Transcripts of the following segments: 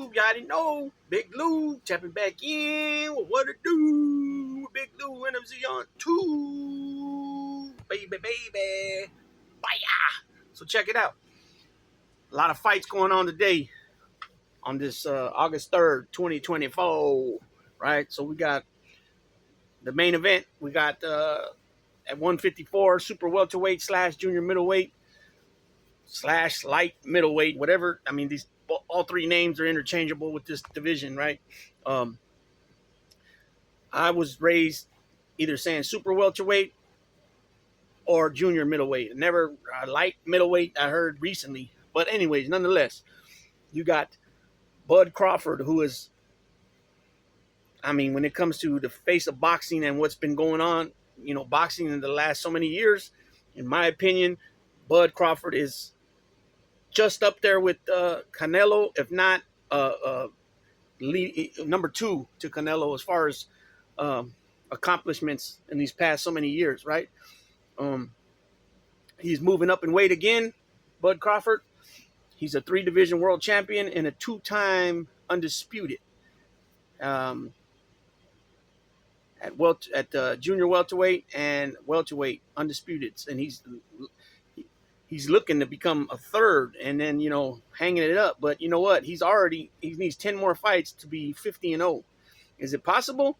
YouTube. You already know. Big Lou tapping back in with what it do. Big Lou NMZ on 2. Baby. Bye. So check it out. A lot of fights going on today on this August 3rd, 2024. Right? So we got the main event. We got at 154 super welterweight / junior middleweight / light middleweight, whatever. I mean, these all three names are interchangeable with this division, right? I was raised either saying super welterweight or junior middleweight. Never light middleweight, I heard recently. But anyways, nonetheless, you got Bud Crawford, who is, I mean, when it comes to the face of boxing and what's been going on, you know, boxing in the last so many years, in my opinion, Bud Crawford is just up there with Canelo, if not number 2 to Canelo as far as accomplishments in these past so many years, right? He's moving up in weight again, Bud Crawford. He's a 3-division world champion and a 2-time undisputed at junior welterweight and welterweight undisputed, and he's looking to become a 3rd, and then, you know, hanging it up. But you know what? He needs 10 more fights to be 50-0. Is it possible?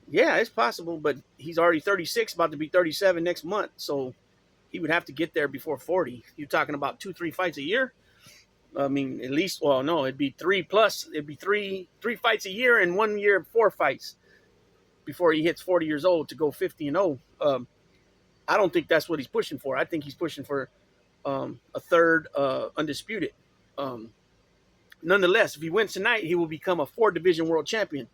Yeah, it's possible, but he's already 36, about to be 37 next month, so he would have to get there before 40. You're talking about 2-3 fights a year. I mean, at least, well, no, it'd be 3 plus. It'd be three fights a year, and 1 year 4 fights before he hits 40 years old to go 50-0. I don't think that's what he's pushing for. I think he's pushing for a 3rd undisputed. Nonetheless, if he wins tonight, he will become a 4-division world champion.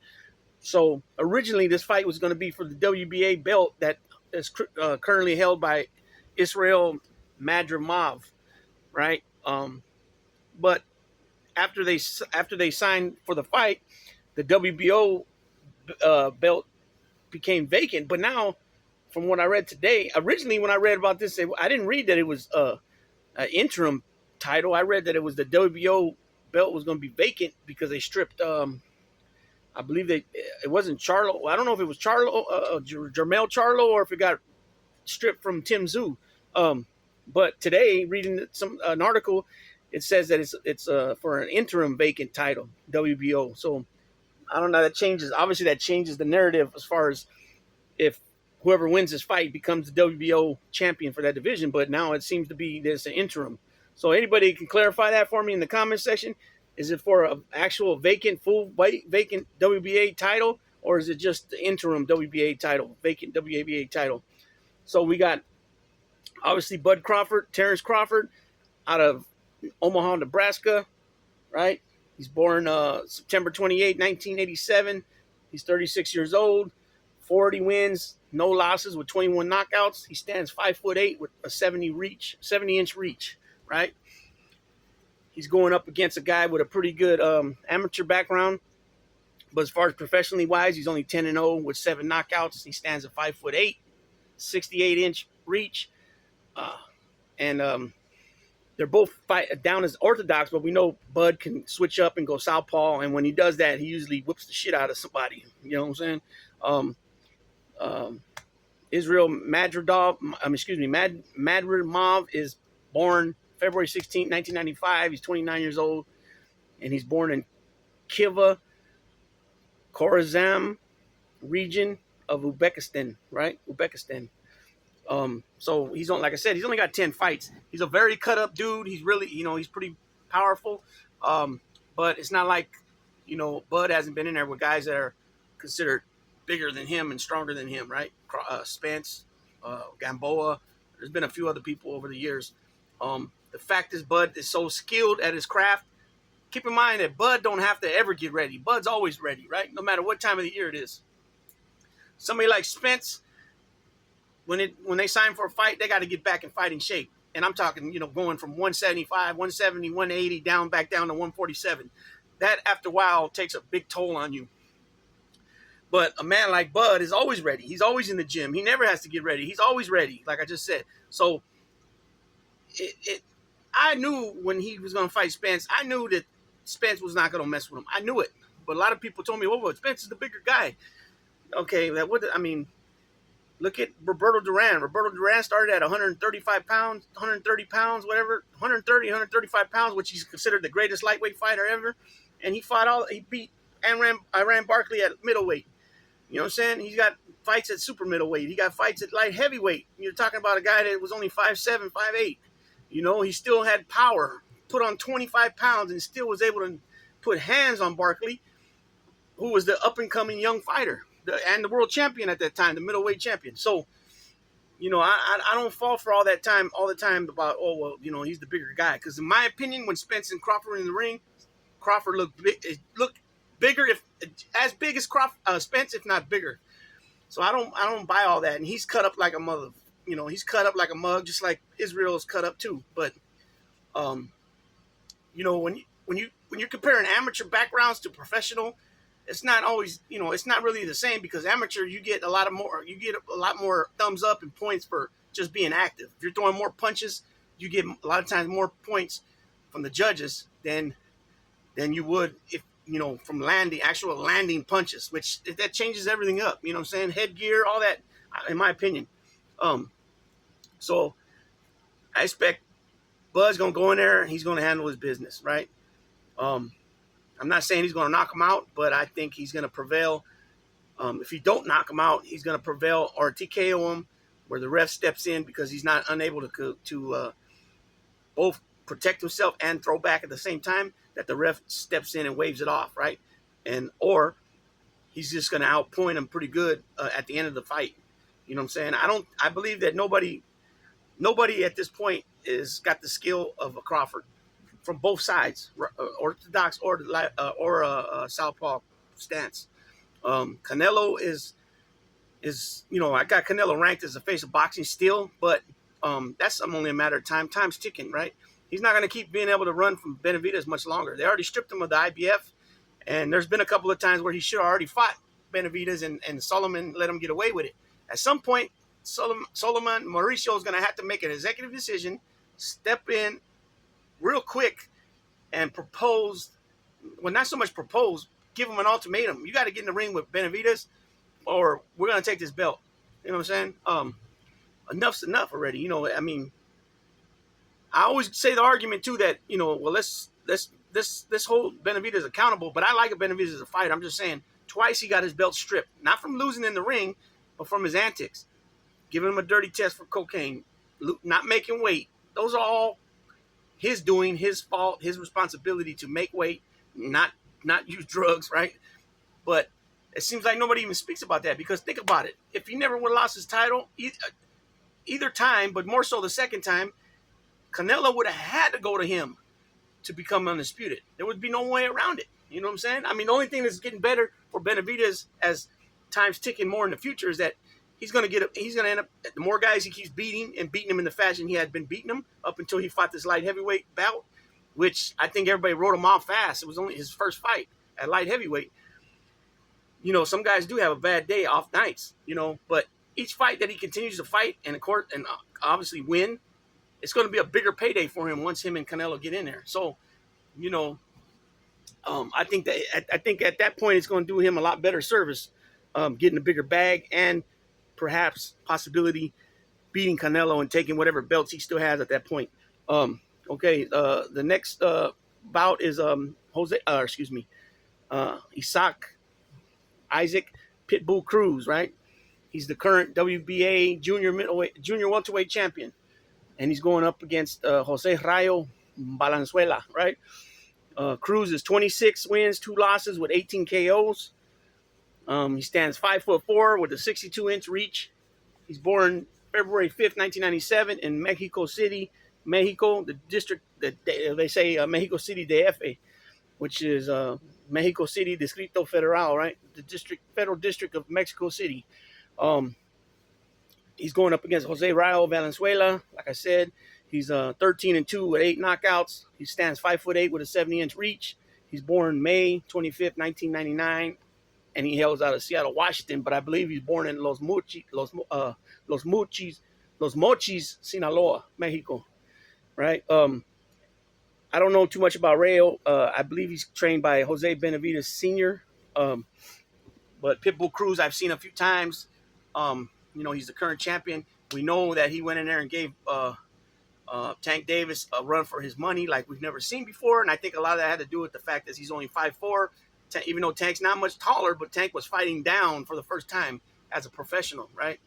So originally, this fight was going to be for the WBA belt that is currently held by Israel Madrimov, right? But after they signed for the fight, the WBO belt became vacant. But now, from what I read today, originally when I read about this, I didn't read that it was an interim title. I read that it was the WBO belt was going to be vacant because they stripped. I believe it wasn't Charlo. I don't know if it was Charlo, Jermell Charlo, or if it got stripped from Tim Tszyu. But today, reading an article, it says that it's for an interim vacant title, WBO. So I don't know. That changes. Obviously, that changes the narrative as far as if whoever wins this fight becomes the WBO champion for that division. But now it seems to be there's an interim. So anybody can clarify that for me in the comment section. Is it for an actual vacant WBA title, or is it just the interim WBA title, vacant WBA title? So we got obviously Bud Crawford, Terrence Crawford, out of Omaha, Nebraska, right? He's born September 28, 1987. He's 36 years old, 40 wins, no losses with 21 knockouts. He stands 5'8" with a 70-inch reach, right? He's going up against a guy with a pretty good amateur background. But as far as professionally wise, he's only 10-0 with 7 knockouts. He stands at 5'8", 68-inch reach. They're both down as orthodox, but we know Bud can switch up and go southpaw. And when he does that, he usually whips the shit out of somebody. You know what I'm saying? Israel Madrimov is born February 16, 1995. He's 29 years old, and he's born in Khiva, Khorasan region of Uzbekistan, right? So he's on, like I said, he's only got 10 fights. He's a very cut up dude. He's really, he's pretty powerful. But it's not like, Bud hasn't been in there with guys that are considered bigger than him and stronger than him, right? Spence, Gamboa. There's been a few other people over the years. The fact is Bud is so skilled at his craft. Keep in mind that Bud don't have to ever get ready. Bud's always ready, right? No matter what time of the year it is. Somebody like Spence, when they sign for a fight, they got to get back in fighting shape. And I'm talking, going from 175, 170, 180 back down to 147. That, after a while, takes a big toll on you. But a man like Bud is always ready. He's always in the gym. He never has to get ready. He's always ready, like I just said. So I knew when he was going to fight Spence, I knew that Spence was not going to mess with him. I knew it, but a lot of people told me, "Oh, well, Spence is the bigger guy." Okay, look at Roberto Duran. Roberto Duran started at 135 pounds, 130 pounds, whatever, 130, 135 pounds, which he's considered the greatest lightweight fighter ever. And he beat Iran Barkley at middleweight. You know what I'm saying? He's got fights at super middleweight. He got fights at light heavyweight. You're talking about a guy that was only 5'7", 5'8". You know, he still had power, put on 25 pounds, and still was able to put hands on Barkley, who was the up-and-coming young fighter and the world champion at that time, the middleweight champion. So, you know, I don't fall for all the time about, oh, well, you know, he's the bigger guy. Because in my opinion, when Spence and Crawford were in the ring, Crawford looked bigger, as big as Spence, if not bigger. So I don't buy all that. And he's cut up like a mother. You know, he's cut up like a mug, just like Israel's cut up too. But, you know, when you're comparing amateur backgrounds to professional, it's not always, you know, it's not really the same, because amateur, you get a lot more thumbs up and points for just being active. If you're throwing more punches, you get a lot of times more points from the judges than you would if, you know, from actual landing punches, which that changes everything up. You know what I'm saying? Headgear, all that, in my opinion. So I expect Bud's going to go in there and he's going to handle his business, right? I'm not saying he's going to knock him out, but I think he's going to prevail. If he don't knock him out, he's going to prevail or TKO him, where the ref steps in because he's not unable to both protect himself and throw back at the same time, that the ref steps in and waves it off, right? Or he's just going to outpoint him pretty good at the end of the fight. You know what I'm saying? I believe that nobody at this point is got the skill of a Crawford from both sides, orthodox or southpaw stance. Canelo is, you know, I got Canelo ranked as the face of boxing still, but that's only a matter of time. Time's ticking, right? He's not going to keep being able to run from Benavidez much longer. They already stripped him of the IBF, and there's been a couple of times where he should have already fought Benavidez, and Solomon let him get away with it. At some point, Solomon Mauricio is going to have to make an executive decision, step in real quick, and propose. Well, not so much propose, give him an ultimatum. You got to get in the ring with Benavidez, or we're going to take this belt. You know what I'm saying? Enough's enough already. You know, I mean, I always say the argument too that, you know, well, let's hold Benavidez accountable. But I like Benavidez as a fighter. I'm just saying, twice he got his belt stripped, not from losing in the ring, but from his antics, giving him a dirty test for cocaine, not making weight. Those are all his doing, his fault, his responsibility to make weight, not use drugs, right? But it seems like nobody even speaks about that, because think about it. If he never would have lost his title, either time, but more so the second time, Canelo would have had to go to him to become undisputed. There would be no way around it. You know what I'm saying? I mean, the only thing that's getting better for Benavidez as time's ticking more in the future is that he's going to end up, the more guys he keeps beating him in the fashion he had been beating him up until he fought this light heavyweight bout, which I think everybody wrote him off fast. It was only his first fight at light heavyweight. You know, some guys do have a bad day, off nights, you know, but each fight that he continues to fight and of course, and obviously win, it's going to be a bigger payday for him once him and Canelo get in there. So, you know, I think at that point it's going to do him a lot better service, getting a bigger bag and perhaps possibility beating Canelo and taking whatever belts he still has at that point. Okay, the next bout is Isaac Pitbull Cruz, right? He's the current WBA junior welterweight champion, and he's going up against Jose Rayo Valenzuela, right? Cruz is 26 wins, 2 losses with 18 KOs. He stands 5'4" with a 62-inch reach. He's born February 5th, 1997 in Mexico City, Mexico, the district that they say Mexico City DF, which is Mexico City Distrito Federal, right? The federal district of Mexico City. He's going up against Jose Rayo Valenzuela. Like I said, he's 13-2 with 8 knockouts. He stands 5'8" with a 70-inch reach. He's born May 25th, 1999, and he hails out of Seattle, Washington. But I believe he's born in Los Mochis, Sinaloa, Mexico, right? I don't know too much about Rayo. I believe he's trained by Jose Benavides Sr. Um, but Pitbull Cruz, I've seen a few times. He's the current champion. We know that he went in there and gave Tank Davis a run for his money like we've never seen before. And I think a lot of that had to do with the fact that he's only 5'4", even though Tank's not much taller, but Tank was fighting down for the first time as a professional, right?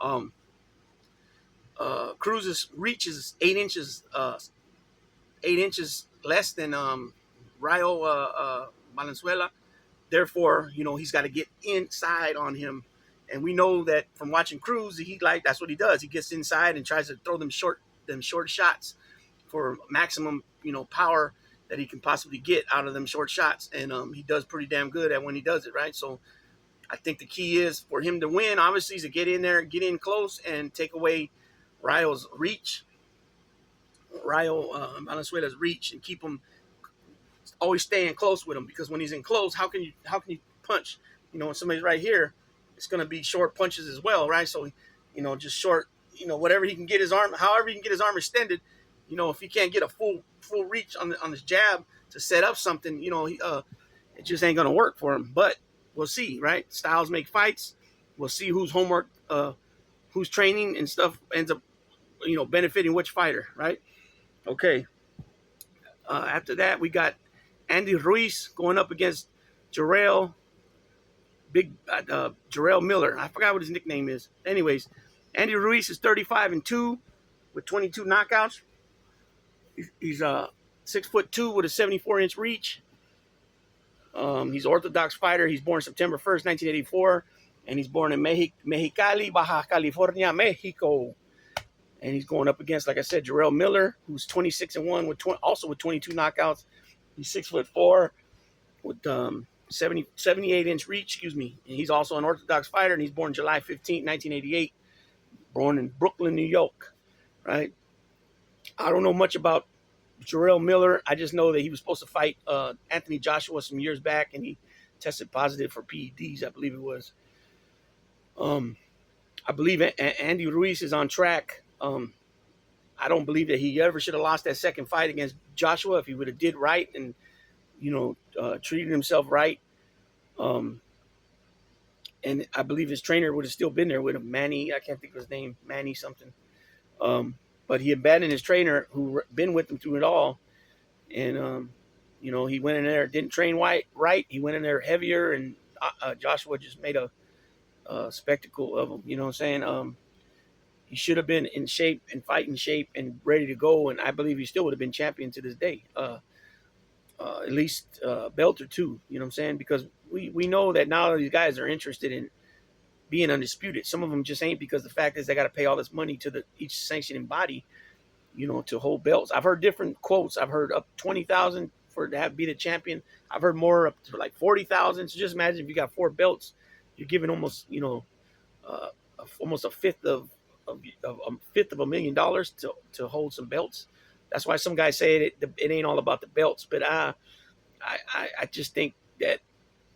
Um, Cruz's reach is 8 inches, 8 inches less than Rayo Valenzuela. Therefore, he's got to get inside on him. And we know that from watching Cruz, that's what he does. He gets inside and tries to throw them short shots for maximum, power that he can possibly get out of them short shots. And he does pretty damn good at when he does it, right? So I think the key is for him to win, obviously, is to get in there, get in close, and take away Rayo Valenzuela's reach, and keep him always staying close with him, because when he's in close, how can you punch? When somebody's right here, it's going to be short punches as well, right? So, just short, whatever he can get his arm, however he can get his arm extended, if he can't get a full reach on his jab to set up something, it just ain't going to work for him. But we'll see, right? Styles make fights. We'll see whose homework, whose training and stuff ends up, benefiting which fighter, right? Okay. After that, we got Andy Ruiz going up against Jarrell Miller. I forgot what his nickname is. Anyways, Andy Ruiz is 35-2 with 22 knockouts. He's 6'2" with a 74-inch reach. He's an Orthodox fighter. He's born September 1st, 1984, and he's born in Mexicali, Baja California, Mexico. And he's going up against, like I said, Jarrell Miller, who's 26-1 also with 22 knockouts. He's 6'4" with 78-inch reach. Excuse me. And he's also an Orthodox fighter, and he's born July 15th, 1988. Born in Brooklyn, New York. Right. I don't know much about Jarrell Miller. I just know that he was supposed to fight Anthony Joshua some years back, and he tested positive for PEDs, I believe it was. I believe Andy Ruiz is on track. I don't believe that he ever should have lost that second fight against Joshua if he would have did right and, treated himself right. And I believe his trainer would have still been there with him, Manny. I can't think of his name, Manny something. But he abandoned his trainer who been with him through it all. And, he went in there, didn't train right. He went in there heavier, and Joshua just made a spectacle of him. You know what I'm saying? He should have been in shape and fighting shape and ready to go. And I believe he still would have been champion to this day. At least a belt or two, you know what I'm saying? Because we know that now these guys are interested in being undisputed. Some of them just ain't, because the fact is they got to pay all this money to each sanctioning body, to hold belts. I've heard different quotes. I've heard up 20,000 to be the champion. I've heard more up to like 40,000. So just imagine if you got 4 belts, you're giving almost, almost a fifth of $1 million to hold some belts. That's why some guys say it ain't all about the belts. But I just think that,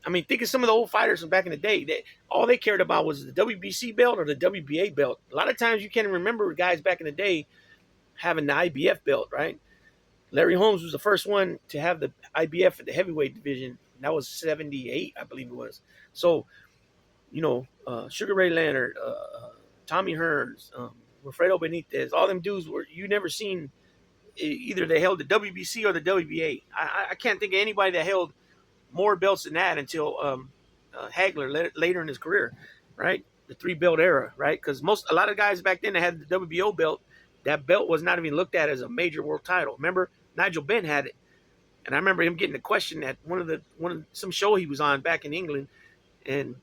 think of some of the old fighters from back in the day that all they cared about was the WBC belt or the WBA belt. A lot of times you can't remember guys back in the day having the IBF belt, right? Larry Holmes was the first one to have the IBF at the heavyweight division. That was 78, I believe it was. So, Sugar Ray Leonard, Tommy Hearns, Wilfredo Benitez, all them dudes you never seen. Either they held the WBC or the WBA. I can't think of anybody that held more belts than that until Hagler later in his career, right? The 3-belt era, right? Because a lot of guys back then that had the WBO belt, that belt was not even looked at as a major world title. Remember, Nigel Benn had it, and I remember him getting a question at some show he was on back in England, and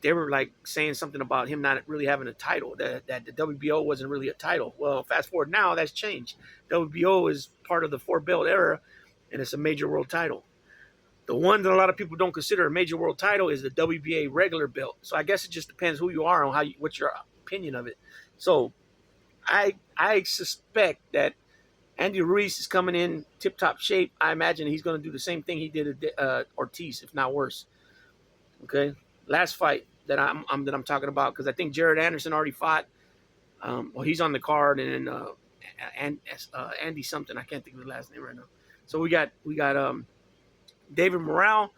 they were like saying something about him not really having a title, that the WBO wasn't really a title. Well, fast forward now, that's changed. WBO is part of the 4-belt era, and it's a major world title. The one that a lot of people don't consider a major world title is the WBA regular belt. So I guess it just depends who you are on what's your opinion of it. So I suspect that Andy Ruiz is coming in tip-top shape. I imagine he's going to do the same thing he did at Ortiz, if not worse. Okay, last fight that I'm talking about, because I think Jared Anderson already fought. He's on the card, and then and Andy something. I can't think of his last name right now. So we got David Morale,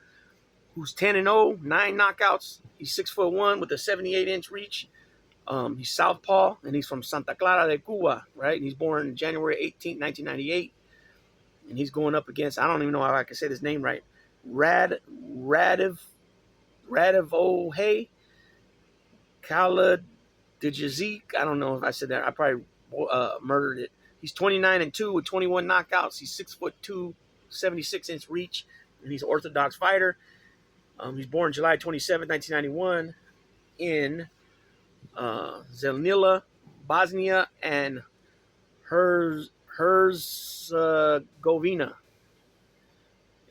who's 10-0, 9 knockouts. He's 6'1" with a 78-inch reach. He's southpaw, and he's from Santa Clara de Cuba, right? And he's born January 18th, 1998. And he's going up against, I don't even know how I can say this name right, Radivoje Kaladijazik. I don't know if I said that. I probably murdered it. He's 29-2 with 21 knockouts. He's 6'2", 76-inch reach, and he's an orthodox fighter. He's born July 27, 1991 in Zelnila, Bosnia, and Herzegovina.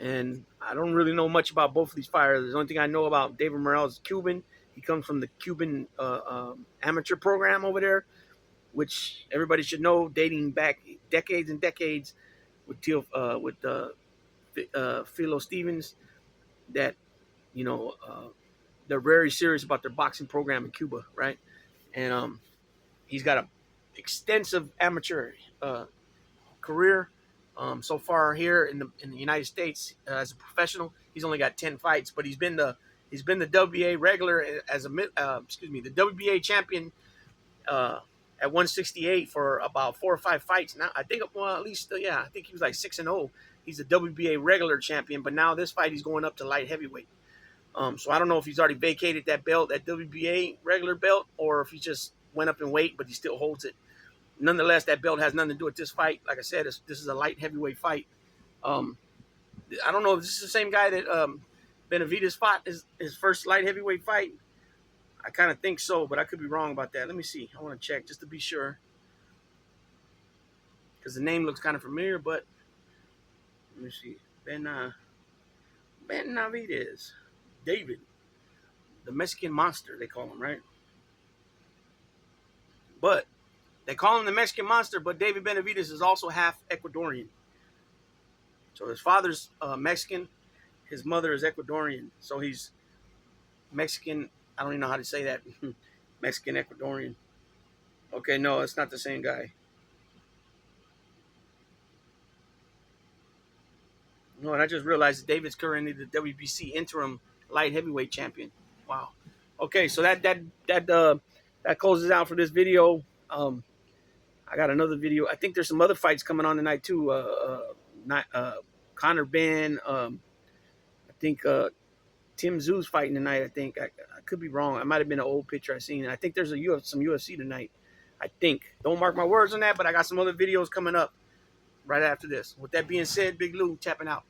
And I don't really know much about both of these fighters. The only thing I know about David Morrell is Cuban. He comes from the Cuban amateur program over there, which everybody should know, dating back decades and decades with Philo Stevens, that, you know, they're very serious about their boxing program in Cuba, right? And he's got an extensive amateur career. So far here in the United States as a professional, he's only got 10 fights, but he's been the WBA regular as the WBA champion at 168 for about 4 or 5 fights now. I think, well, at least I think he was like 6-0. He's a WBA regular champion, but now this fight he's going up to light heavyweight. So I don't know if he's already vacated that belt, that WBA regular belt, or if he just went up in weight, but he still holds it. Nonetheless, that belt has nothing to do with this fight. Like I said, this is a light heavyweight fight. I don't know if this is the same guy that Benavidez fought his first light heavyweight fight. I kind of think so, but I could be wrong about that. Let me see. I want to check just to be sure, because the name looks kind of familiar. But let me see. Benavidez, David, the Mexican Monster, they call him, right? But they call him the Mexican Monster, but David Benavidez is also half Ecuadorian. So his father's Mexican, his mother is Ecuadorian. So he's Mexican. I don't even know how to say that. Mexican Ecuadorian. Okay, no, it's not the same guy. No, and I just realized that David's currently the WBC interim light heavyweight champion. Wow. Okay, so that closes out for this video. I got another video. I think there's some other fights coming on tonight too. Conor Benn. I think Tim Zoo's fighting tonight. I think I could be wrong. It might have been an old picture I seen. I think there's some UFC tonight. I think. Don't mark my words on that, but I got some other videos coming up right after this. With that being said, Big Lou tapping out.